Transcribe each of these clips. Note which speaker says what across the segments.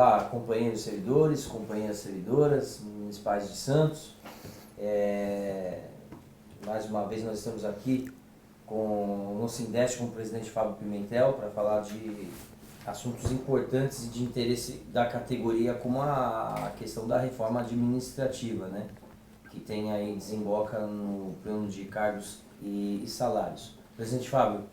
Speaker 1: Olá, companheiros servidores, companheiras servidoras, municipais de Santos. Mais uma vez nós estamos aqui no Sindeste com o presidente Fábio Pimentel para falar de assuntos importantes e de interesse da categoria, como a questão da reforma administrativa, né? Que tem aí, desemboca no plano de cargos e salários. Presidente Fábio,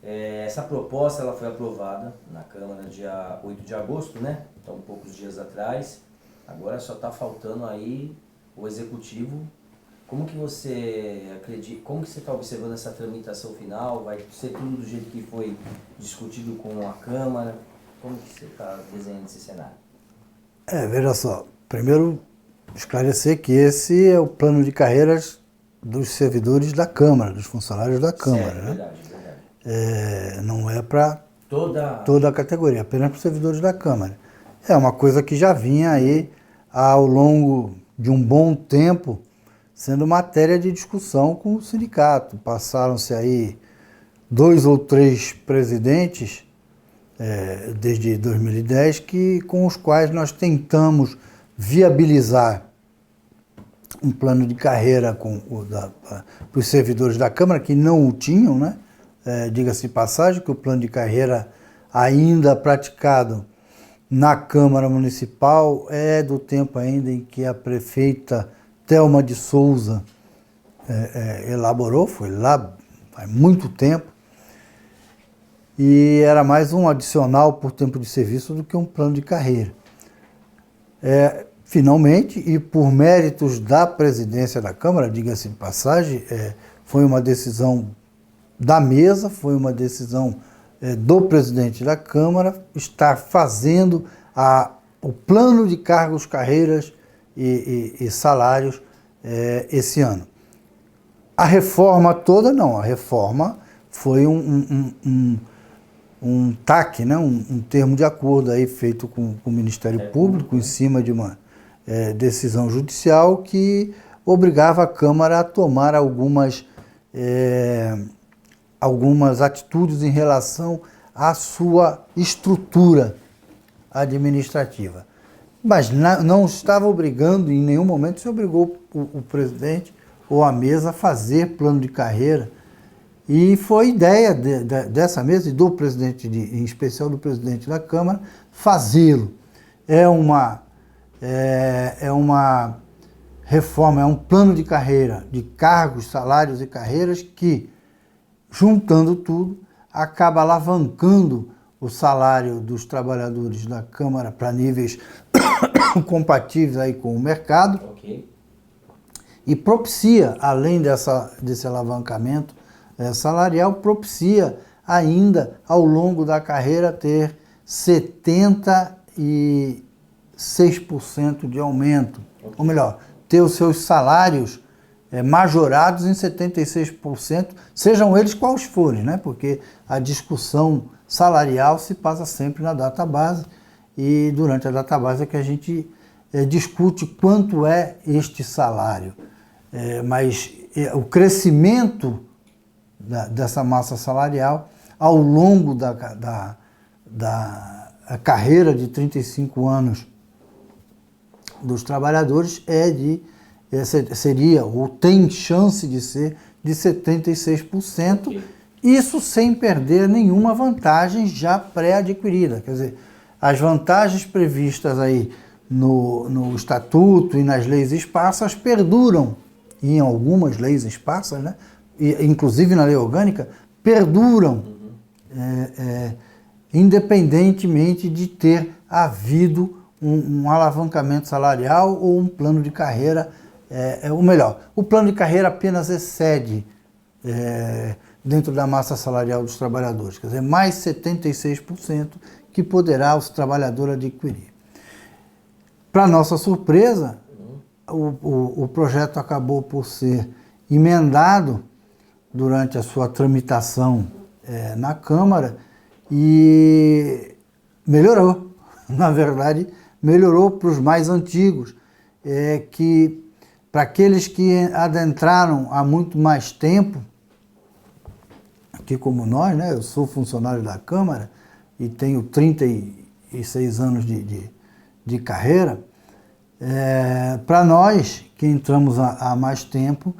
Speaker 1: essa proposta ela foi aprovada na Câmara dia 8 de agosto, né? Então, poucos dias atrás. Agora só está faltando aí o Executivo. Como que você acredita, como que você está observando essa tramitação final? Vai ser tudo do jeito que foi discutido com a Câmara? Como que você está desenhando esse cenário?
Speaker 2: Veja só, primeiro esclarecer que esse é o plano de carreiras dos servidores da Câmara, dos funcionários da Câmara,
Speaker 1: certo,
Speaker 2: né?
Speaker 1: Verdade.
Speaker 2: Não é para
Speaker 1: toda
Speaker 2: a categoria, apenas para os servidores da Câmara. É uma coisa que já vinha aí ao longo de um bom tempo sendo matéria de discussão com o sindicato. Passaram-se aí 2 ou 3 presidentes desde 2010 com os quais nós tentamos viabilizar um plano de carreira para os servidores da Câmara que não o tinham, né? Diga-se de passagem que o plano de carreira ainda praticado na Câmara Municipal é do tempo ainda em que a prefeita Thelma de Souza elaborou, foi lá faz muito tempo, e era mais um adicional por tempo de serviço do que um plano de carreira. Finalmente, e por méritos da presidência da Câmara, diga-se de passagem, foi uma decisão da mesa, foi uma decisão do presidente da Câmara estar fazendo o plano de cargos, carreiras e salários esse ano. A reforma toda não, a reforma foi um TAC, né? um termo de acordo aí feito com o Ministério Público em cima de uma decisão judicial que obrigava a Câmara a tomar algumas atitudes em relação à sua estrutura administrativa. Mas não estava obrigando, em nenhum momento se obrigou o presidente ou a mesa a fazer plano de carreira. E foi ideia dessa mesa e do presidente, em especial do presidente da Câmara, fazê-lo. É uma reforma, é um plano de carreira, de cargos, salários e carreiras que, juntando tudo, acaba alavancando o salário dos trabalhadores da Câmara para níveis compatíveis aí com o mercado.
Speaker 1: Ok.
Speaker 2: E propicia, além desse alavancamento salarial, propicia ainda, ao longo da carreira, ter 76% de aumento. Okay. Ou melhor, ter os seus salários majorados em 76%, sejam eles quais forem, né? Porque a discussão salarial se passa sempre na database e durante a database é que a gente discute quanto é este salário. Mas o crescimento dessa massa salarial ao longo da carreira de 35 anos dos trabalhadores seria, ou tem chance de ser, de 76%, okay. Isso sem perder nenhuma vantagem já pré-adquirida. Quer dizer, as vantagens previstas aí no Estatuto e nas leis esparsas perduram, e em algumas leis esparsas, né? Inclusive na lei orgânica, perduram, independentemente de ter havido um alavancamento salarial ou um plano de carreira, ou melhor, o plano de carreira apenas excede dentro da massa salarial dos trabalhadores, quer dizer, mais 76% que poderá o trabalhador adquirir. Para nossa surpresa, o projeto acabou por ser emendado durante a sua tramitação na Câmara e melhorou, na verdade, melhorou para os mais antigos, para aqueles que adentraram há muito mais tempo, aqui como nós, né? Eu sou funcionário da Câmara e tenho 30 36 anos de carreira, para nós, que entramos há mais tempo,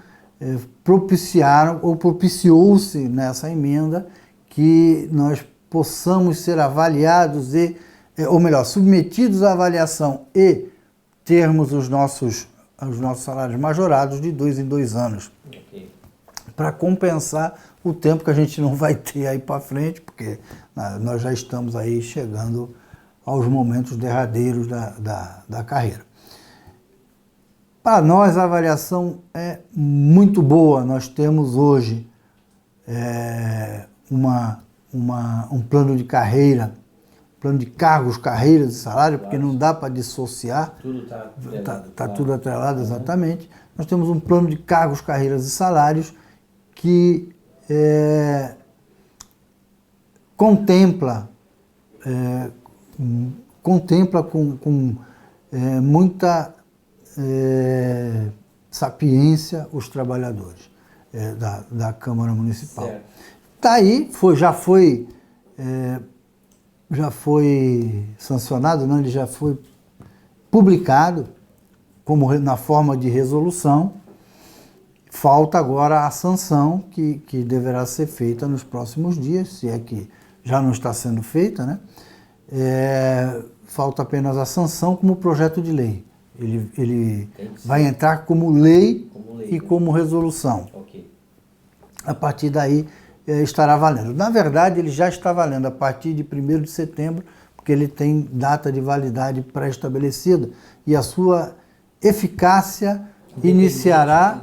Speaker 2: propiciou-se nessa emenda que nós possamos ser avaliados ou melhor, submetidos à avaliação e termos os nossos salários majorados de 2 em 2 anos.
Speaker 1: Okay. Para
Speaker 2: compensar o tempo que a gente não vai ter aí para frente, porque nós já estamos aí chegando aos momentos derradeiros da carreira. Para nós, a avaliação é muito boa. Nós temos hoje um plano de carreira, plano de cargos, carreiras e salário, porque não dá para dissociar.
Speaker 1: Tudo está atrelado.
Speaker 2: Está tudo atrelado, exatamente. Nós temos um plano de cargos, carreiras e salários que contempla com muita sapiência os trabalhadores da Câmara Municipal. Está aí, já foi sancionado, não, ele já foi publicado na forma de resolução. Falta agora a sanção que deverá ser feita nos próximos dias, se é que já não está sendo feita, né? Falta apenas a sanção como projeto de lei. Ele vai entrar como lei e como resolução.
Speaker 1: Okay.
Speaker 2: A partir daí estará valendo. Na verdade, ele já está valendo a partir de 1º de setembro, porque ele tem data de validade pré-estabelecida e a sua eficácia iniciará,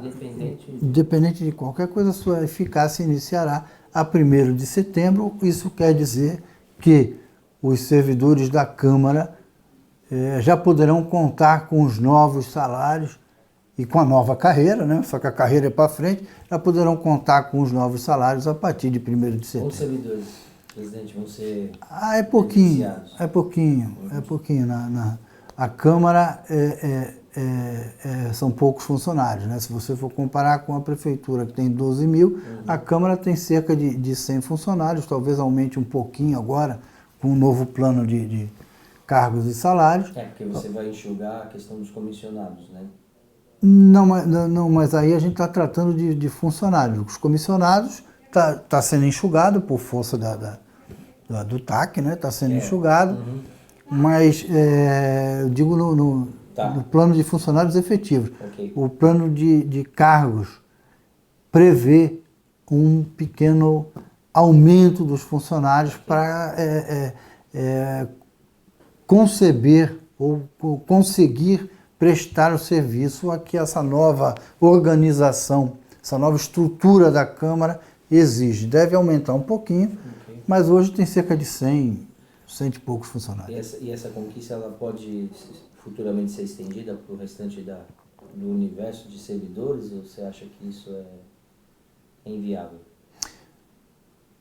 Speaker 2: independente de qualquer coisa, a sua eficácia iniciará a 1º de setembro. Isso quer dizer que os servidores da Câmara já poderão contar com os novos salários e com a nova carreira, né? Só que a carreira é para frente, já poderão contar com os novos salários a partir de 1º de setembro.
Speaker 1: Os servidores, presidente, vão ser
Speaker 2: é pouquinho. A Câmara são poucos funcionários, né? Se você for comparar com a Prefeitura, que tem 12 mil, a Câmara tem cerca de 100 funcionários, talvez aumente um pouquinho agora, com um novo plano de cargos e salários.
Speaker 1: Porque você vai enxugar a questão dos comissionados, né?
Speaker 2: Não, mas aí a gente está tratando de funcionários. Os comissionados está sendo enxugado por força do TAC, né? Está sendo enxugado, mas eu digo no plano de funcionários efetivos.
Speaker 1: Okay.
Speaker 2: O plano de cargos prevê um pequeno aumento dos funcionários para conceber ou conseguir prestar o serviço a que essa nova organização, essa nova estrutura da Câmara exige. Deve aumentar um pouquinho, mas hoje tem cerca de 100 e poucos funcionários.
Speaker 1: E essa conquista ela pode futuramente ser estendida para o restante do universo de servidores, ou você acha que isso é inviável?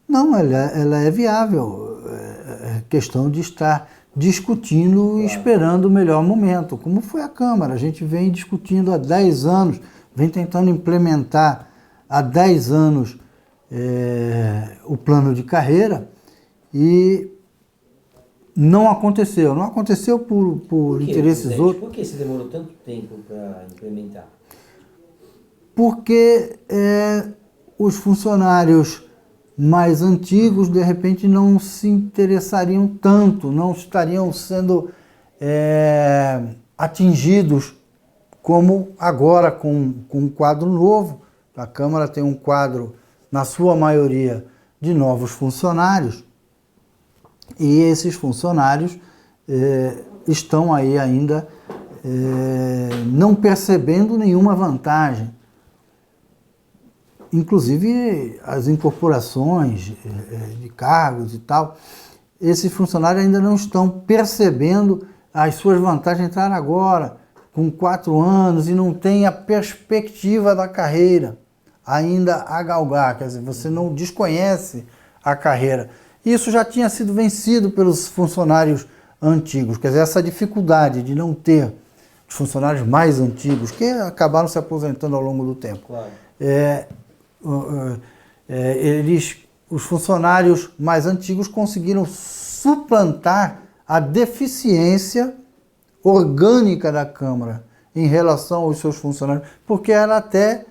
Speaker 2: Não, ela é viável. É questão de estar discutindo e esperando o melhor momento, como foi a Câmara. A gente vem discutindo há 10 anos, vem tentando implementar há 10 anos o plano de carreira e não aconteceu. Não aconteceu por interesses outros.
Speaker 1: Por que se demorou tanto tempo para implementar?
Speaker 2: Porque os funcionários mais antigos, de repente, não se interessariam tanto, não estariam sendo atingidos como agora com um quadro novo. A Câmara tem um quadro, na sua maioria, de novos funcionários, e esses funcionários estão aí ainda não percebendo nenhuma vantagem. Inclusive as incorporações de cargos e tal, esses funcionários ainda não estão percebendo as suas vantagens. Entraram agora com 4 anos e não tem a perspectiva da carreira ainda a galgar, quer dizer, você não desconhece a carreira. Isso já tinha sido vencido pelos funcionários antigos, quer dizer, essa dificuldade de não ter os funcionários mais antigos, que acabaram se aposentando ao longo do tempo.
Speaker 1: Claro.
Speaker 2: Os funcionários mais antigos conseguiram suplantar a deficiência orgânica da Câmara em relação aos seus funcionários, porque era até,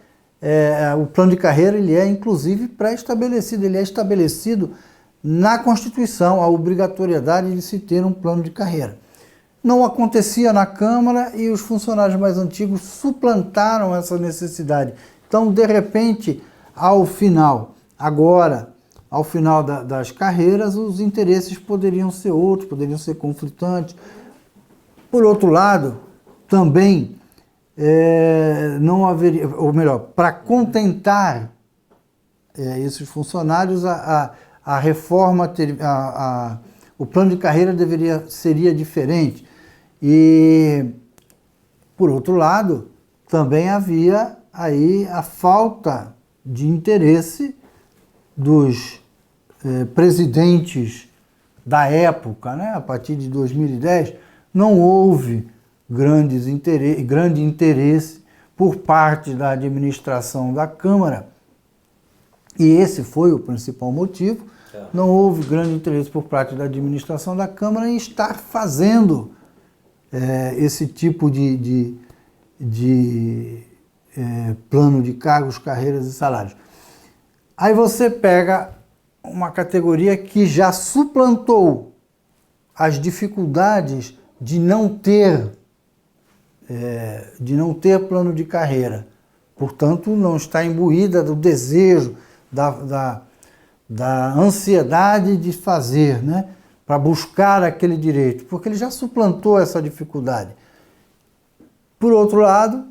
Speaker 2: o plano de carreira ele é inclusive pré-estabelecido, ele é estabelecido na Constituição, a obrigatoriedade de se ter um plano de carreira. Não acontecia na Câmara e os funcionários mais antigos suplantaram essa necessidade. Então, de repente, ao final das carreiras, os interesses poderiam ser outros, poderiam ser conflitantes. Por outro lado, também não haveria, ou melhor, para contentar esses funcionários, a reforma, o plano de carreira seria diferente. E, por outro lado, também havia aí a falta de interesse dos presidentes da época, né? A partir de 2010, não houve grande interesse por parte da administração da Câmara, e esse foi o principal motivo. Não houve grande interesse por parte da administração da Câmara em estar fazendo esse tipo de plano de cargos, carreiras e salários. Aí você pega uma categoria que já suplantou as dificuldades de não ter plano de carreira. Portanto, não está imbuída do desejo, da ansiedade de fazer, né, para buscar aquele direito, porque ele já suplantou essa dificuldade. Por outro lado,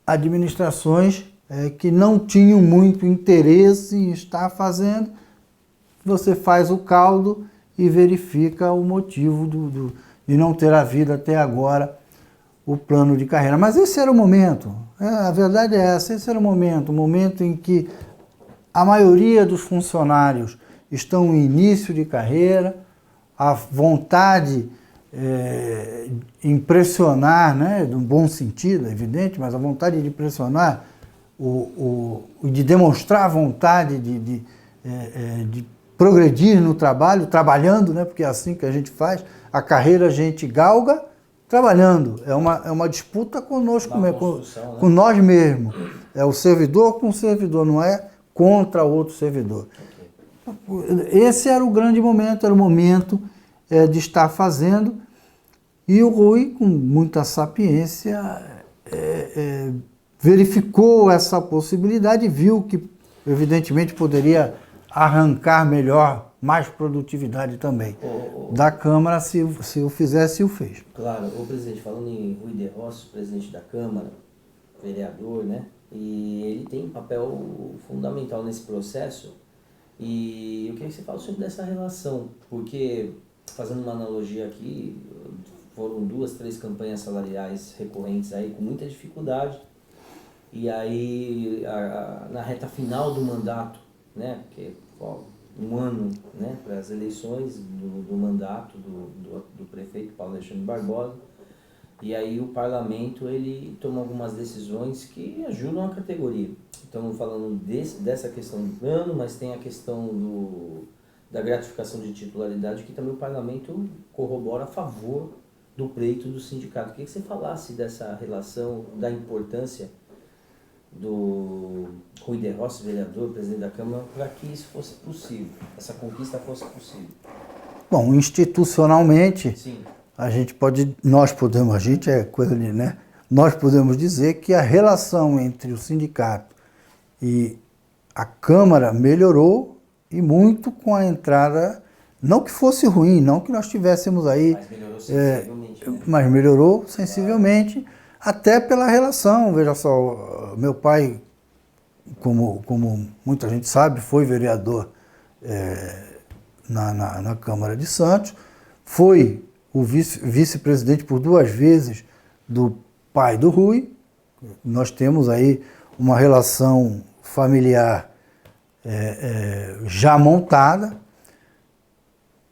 Speaker 2: administrações que não tinham muito interesse em estar fazendo, você faz o caldo e verifica o motivo de não ter havido até agora o plano de carreira. Mas esse era o momento, a verdade é essa, esse era o momento em que a maioria dos funcionários estão em início de carreira, a vontade de impressionar, né, no bom sentido, é evidente, mas a vontade de impressionar, de demonstrar a vontade de progredir no trabalho, trabalhando, né, porque é assim que a gente faz, a carreira a gente galga trabalhando, é uma disputa conosco mesmo, com nós mesmos, é o servidor com o servidor, não é contra outro servidor. Esse era o grande momento, era o momento de estar fazendo, e o Rui, com muita sapiência, verificou essa possibilidade, viu que, evidentemente, poderia arrancar melhor, mais produtividade também da Câmara, se o fizesse, o fez.
Speaker 1: Claro, o presidente, falando em Rui de Rossi, presidente da Câmara, vereador, né? E ele tem um papel fundamental nesse processo. E eu queria que você falasse sobre essa relação, porque, fazendo uma analogia aqui, foram 2, 3 campanhas salariais recorrentes aí com muita dificuldade. E aí, na reta final do mandato, né, porque um ano, né, para as eleições do mandato do prefeito Paulo Alexandre Barbosa, e aí o parlamento ele toma algumas decisões que ajudam a categoria. Estamos falando dessa questão do plano, mas tem a questão da gratificação de titularidade, que também o parlamento corrobora a favor do pleito do sindicato. Queria que você falasse dessa relação, da importância do Rui de Rossi, vereador, presidente da Câmara, para que isso fosse possível, essa conquista fosse possível.
Speaker 2: Bom, institucionalmente,
Speaker 1: sim,
Speaker 2: nós podemos dizer que a relação entre o sindicato e a Câmara melhorou, e muito com a entrada, não que fosse ruim, não que nós tivéssemos aí... Mas melhorou sensivelmente, até pela relação. Veja só, meu pai, como muita gente sabe, foi vereador na Câmara de Santos, foi o vice-presidente por 2 vezes do pai do Rui. Nós temos aí uma relação familiar já montada,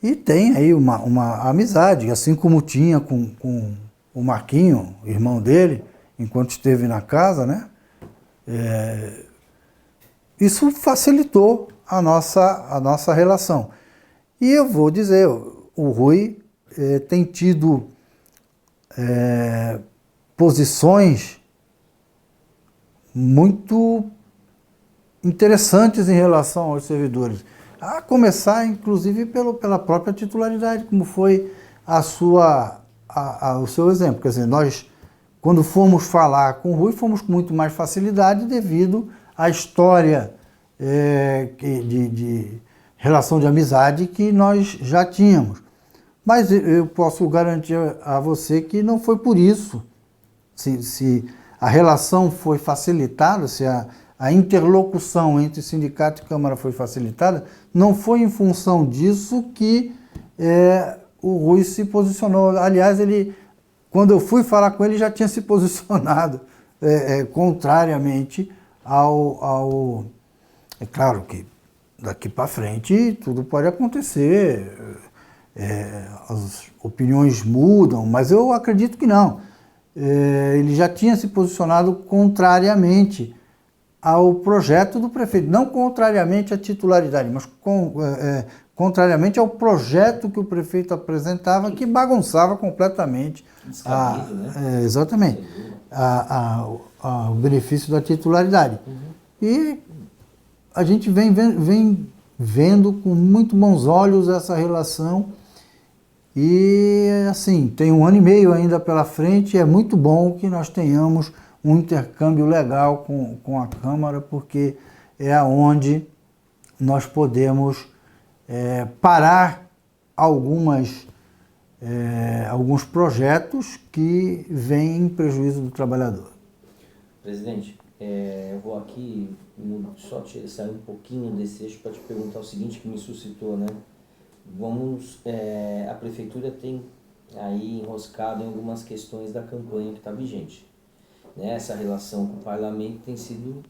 Speaker 2: e tem aí uma amizade, assim como tinha com o Marquinho, irmão dele, enquanto esteve na casa, né? Isso facilitou a nossa relação. E eu vou dizer, o Rui tem tido posições muito interessantes em relação aos servidores. A começar, inclusive, pela própria titularidade, como foi o seu exemplo. Quer dizer, nós, quando fomos falar com o Rui, fomos com muito mais facilidade devido à história de relação de amizade que nós já tínhamos. Mas eu posso garantir a você que não foi por isso. Se a relação foi facilitada, se a interlocução entre sindicato e Câmara foi facilitada, não foi em função disso que o Rui se posicionou. Aliás, quando eu fui falar com ele, já tinha se posicionado contrariamente ao... É claro que daqui para frente tudo pode acontecer, as opiniões mudam, mas eu acredito que não. Ele já tinha se posicionado contrariamente ao projeto do prefeito, não contrariamente à titularidade, mas contrariamente ao projeto que o prefeito apresentava, que bagunçava completamente exatamente o benefício da titularidade. E a gente vem vendo com muito bons olhos essa relação e, assim, tem 1 ano e meio ainda pela frente, é muito bom que nós tenhamos um intercâmbio legal com a Câmara, porque é onde nós podemos parar alguns projetos que vêm em prejuízo do trabalhador.
Speaker 1: Presidente, eu vou aqui só sair um pouquinho desse eixo para te perguntar o seguinte, que me suscitou, né? A Prefeitura tem aí enroscado em algumas questões da campanha que está vigente. Né? Essa relação com o Parlamento tem sido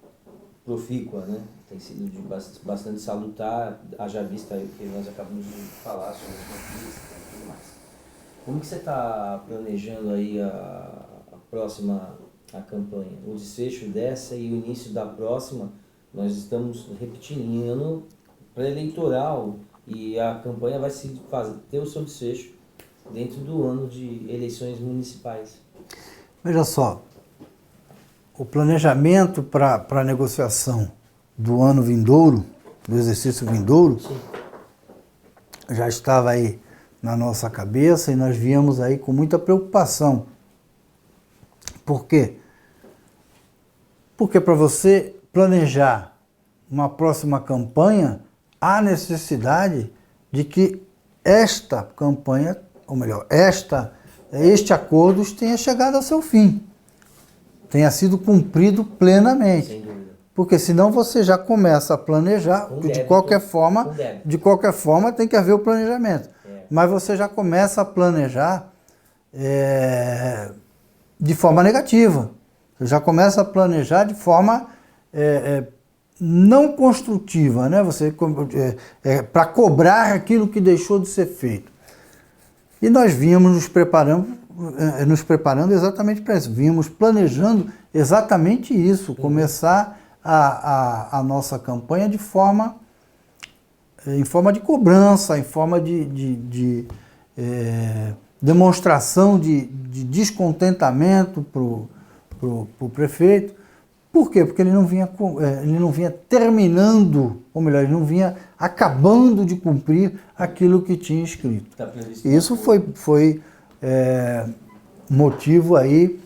Speaker 1: profícua, né? Tem sido bastante salutar, haja vista aí o que nós acabamos de falar sobre as conquistas e tudo mais. Como que você está planejando aí a próxima campanha? O desfecho dessa e o início da próxima, nós estamos repetindo em ano pré-eleitoral e a campanha vai ter o seu desfecho dentro do ano de eleições municipais.
Speaker 2: Veja só, o planejamento para a negociação do ano vindouro, do exercício vindouro,
Speaker 1: sim,
Speaker 2: já estava aí na nossa cabeça e nós viemos aí com muita preocupação. Por quê? Porque para você planejar uma próxima campanha, há necessidade de que esta campanha, ou melhor, este acordo tenha chegado ao seu fim, tenha sido cumprido plenamente.
Speaker 1: Sem dúvida.
Speaker 2: Porque senão você já começa a planejar, de qualquer forma tem que haver o planejamento. Mas você já começa a planejar de forma negativa. Você já começa a planejar de forma não construtiva, né? Para cobrar aquilo que deixou de ser feito. E nós vínhamos nos preparando exatamente para isso. Vínhamos planejando exatamente isso, começar a nossa campanha em forma de cobrança, em forma de demonstração de descontentamento para o prefeito. Por quê? Porque ele não vinha terminando, ou melhor, ele não vinha acabando de cumprir aquilo que tinha escrito.
Speaker 1: Tá previsto.
Speaker 2: Isso foi motivo aí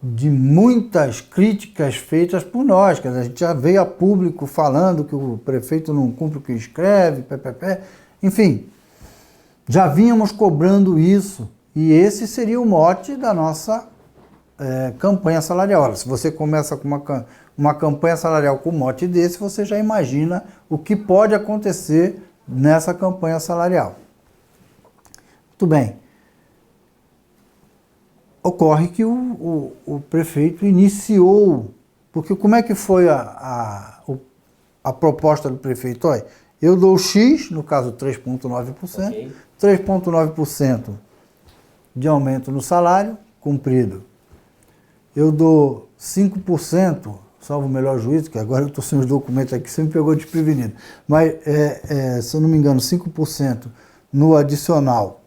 Speaker 2: de muitas críticas feitas por nós, que a gente já veio a público falando que o prefeito não cumpre o que escreve, enfim, já vínhamos cobrando isso, e esse seria o mote da nossa campanha salarial. Se você começa com uma campanha salarial com mote desse, você já imagina o que pode acontecer nessa campanha salarial. Muito bem. Ocorre que o prefeito iniciou, porque como é que foi a proposta do prefeito? Olha, eu dou X, no caso 3,9%,
Speaker 1: Okay.
Speaker 2: 3,9% de aumento no salário, cumprido. Eu dou 5%, salvo o melhor juízo, que agora eu estou sem os documentos aqui, você me pegou desprevenido, mas, se eu não me engano, 5% no adicional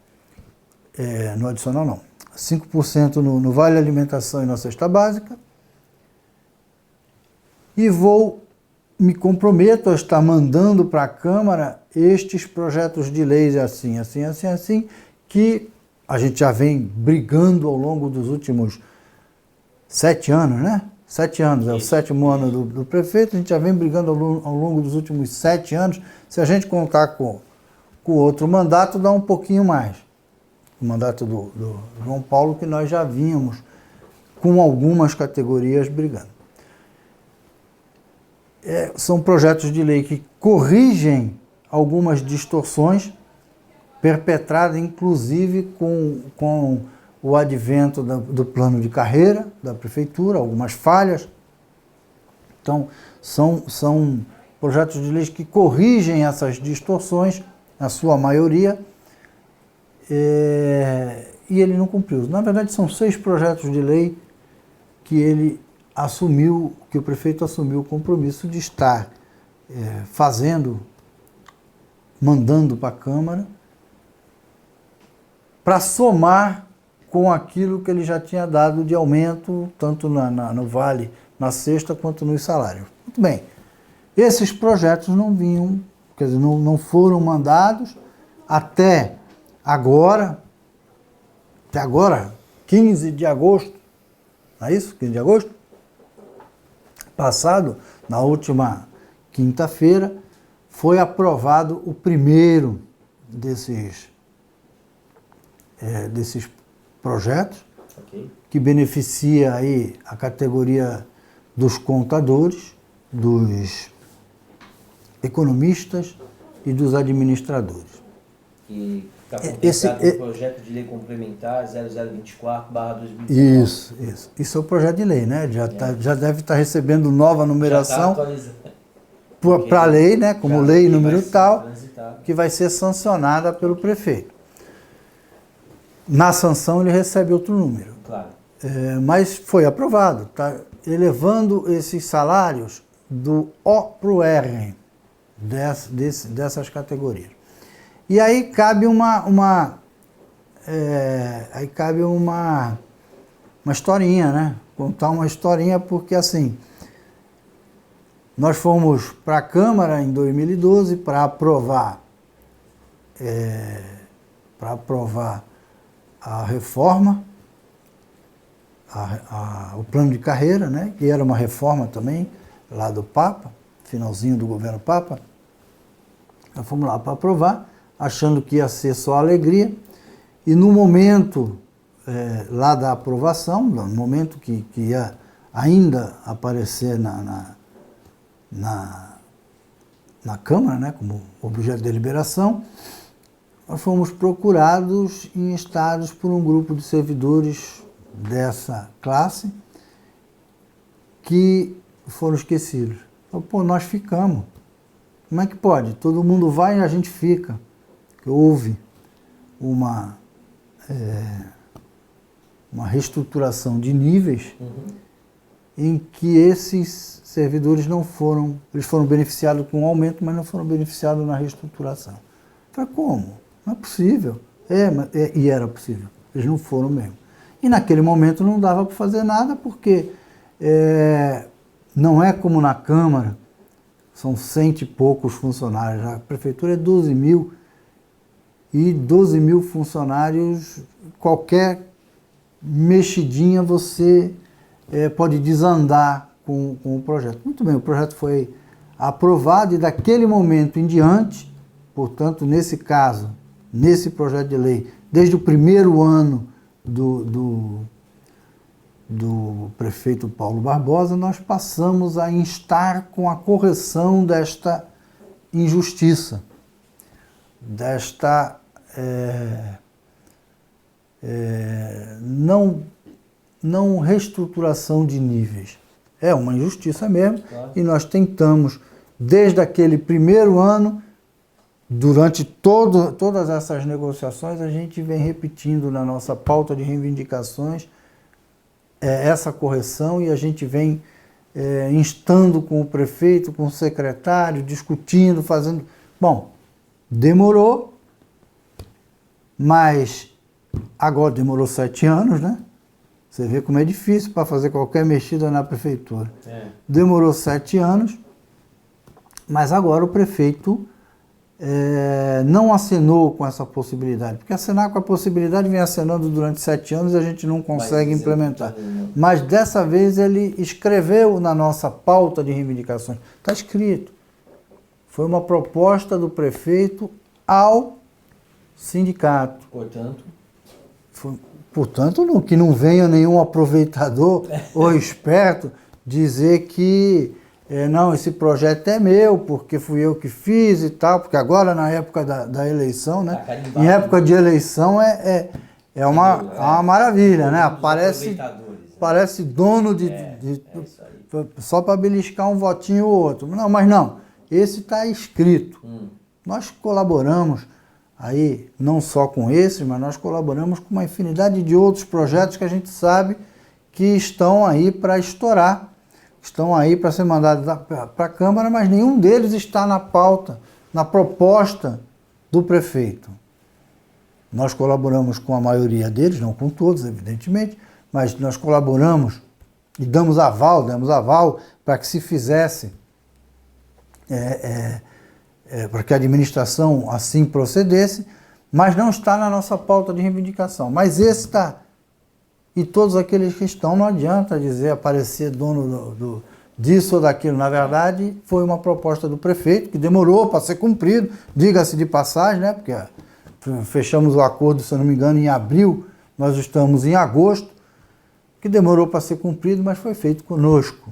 Speaker 2: no adicional não, 5% no Vale Alimentação e na cesta básica, e me comprometo a estar mandando para a Câmara estes projetos de leis assim, que a gente já vem brigando ao longo dos últimos 7 anos, né? 7 anos, é o 7º ano do prefeito, a gente já vem brigando ao longo dos últimos 7 anos. Se a gente contar com o outro mandato, dá um pouquinho mais. O mandato do João Paulo, que nós já vínhamos com algumas categorias brigando. São projetos de lei que corrigem algumas distorções perpetradas, inclusive com o advento do plano de carreira da prefeitura, algumas falhas. Então, são projetos de lei que corrigem essas distorções, na sua maioria, e ele não cumpriu. Na verdade, são 6 projetos de lei que o prefeito assumiu o compromisso de estar mandando para a Câmara, para somar com aquilo que ele já tinha dado de aumento, tanto no Vale, na cesta, quanto nos salários. Muito bem. Esses projetos não vinham, quer dizer, não foram mandados até agora, 15 de agosto, não é isso? 15 de agosto? Passado, na última quinta-feira, foi aprovado o primeiro desses projetos, que beneficia aí a categoria dos contadores, dos economistas e dos administradores.
Speaker 1: E está contemplado no projeto de lei complementar 0024/2019.
Speaker 2: Isso é o projeto de lei, né? Já deve estar recebendo nova numeração para a lei, né? Como lei número tal, que vai ser sancionada pelo prefeito. Na sanção ele recebe outro número.
Speaker 1: Claro.
Speaker 2: Mas foi aprovado, tá? Elevando esses salários do O para o R dessas categorias. E aí cabe uma historinha, né? Contar uma historinha, porque assim, nós fomos para a Câmara em 2012 para aprovar a reforma, o plano de carreira, né? Que era uma reforma também lá do Papa, finalzinho do governo Papa. Nós fomos lá para aprovar, achando que ia ser só alegria, e no momento lá da aprovação, no momento que ia ainda aparecer na Câmara, né, como objeto de deliberação, nós fomos procurados e instados por um grupo de servidores dessa classe que foram esquecidos. Então, pô, nós ficamos. Como é que pode? Todo mundo vai e a gente fica. Houve uma reestruturação de níveis em que esses servidores eles foram beneficiados com o aumento, mas não foram beneficiados na reestruturação. Eu falei, como? Não é possível. E era possível. Eles não foram mesmo. E naquele momento não dava para fazer nada, porque não é como na Câmara, são 100 e poucos funcionários. A prefeitura é 12 mil, e 12 mil funcionários, qualquer mexidinha você pode desandar com o projeto. Muito bem, o projeto foi aprovado e daquele momento em diante, portanto, nesse caso, nesse projeto de lei, desde o primeiro ano do prefeito Paulo Barbosa, nós passamos a instar com a correção desta injustiça, desta não reestruturação de níveis. É uma injustiça mesmo, claro. E nós tentamos, desde aquele primeiro ano, durante todas essas negociações, a gente vem repetindo na nossa pauta de reivindicações essa correção, e a gente vem instando com o prefeito, com o secretário, discutindo, fazendo... Bom, demorou, mas Agora demorou 7 anos, né? Você vê como é difícil para fazer qualquer mexida na prefeitura. Demorou 7 anos, mas agora o prefeito não acenou com essa possibilidade. Porque acenar com a possibilidade vem acenando durante 7 anos e a gente não consegue implementar. Mas dessa vez ele escreveu na nossa pauta de reivindicações. Está escrito. Foi uma proposta do prefeito ao sindicato. Portanto, que não venha nenhum aproveitador ou esperto dizer que não, esse projeto é meu, porque fui eu que fiz e tal, porque agora na época da eleição, né? Em época de eleição é uma maravilha, né? Parece dono só para beliscar um votinho ou outro. Não, mas não, esse está escrito. Nós colaboramos aí, não só com esse, mas nós colaboramos com uma infinidade de outros projetos que a gente sabe que estão aí para estourar, estão aí para ser mandados para a Câmara, mas nenhum deles está na pauta, na proposta do prefeito. Nós colaboramos com a maioria deles, não com todos, evidentemente, mas nós colaboramos e demos aval para que se fizesse, para que a administração assim procedesse, mas não está na nossa pauta de reivindicação. Mas esse está. E todos aqueles que estão, não adianta dizer, aparecer dono disso ou daquilo. Na verdade, foi uma proposta do prefeito, que demorou para ser cumprido, diga-se de passagem, né? Porque fechamos o acordo, se eu não me engano, em abril, nós estamos em agosto, que demorou para ser cumprido, mas foi feito conosco.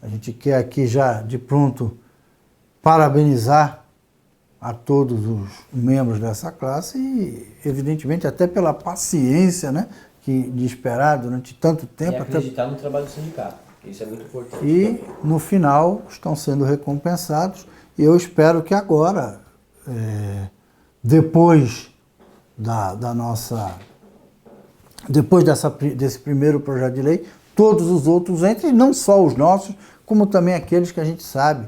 Speaker 2: A gente quer aqui já, de pronto, parabenizar a todos os membros dessa classe e, evidentemente, até pela paciência, né, de esperar durante tanto tempo.
Speaker 1: E acreditar no trabalho do sindicato, isso é muito importante.
Speaker 2: E, no final, estão sendo recompensados. E eu espero que agora, depois desse primeiro projeto de lei, todos os outros entrem, não só os nossos, como também aqueles que a gente sabe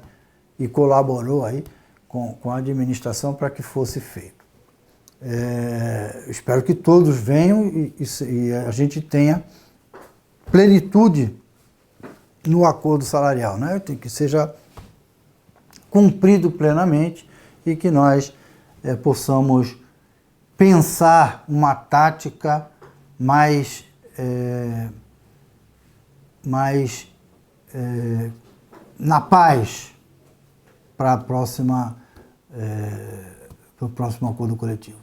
Speaker 2: e colaborou aí com a administração para que fosse feito. Espero que todos venham e a gente tenha plenitude no acordo salarial, né? Que seja cumprido plenamente e que nós possamos pensar uma tática mais na paz para o próximo acordo coletivo.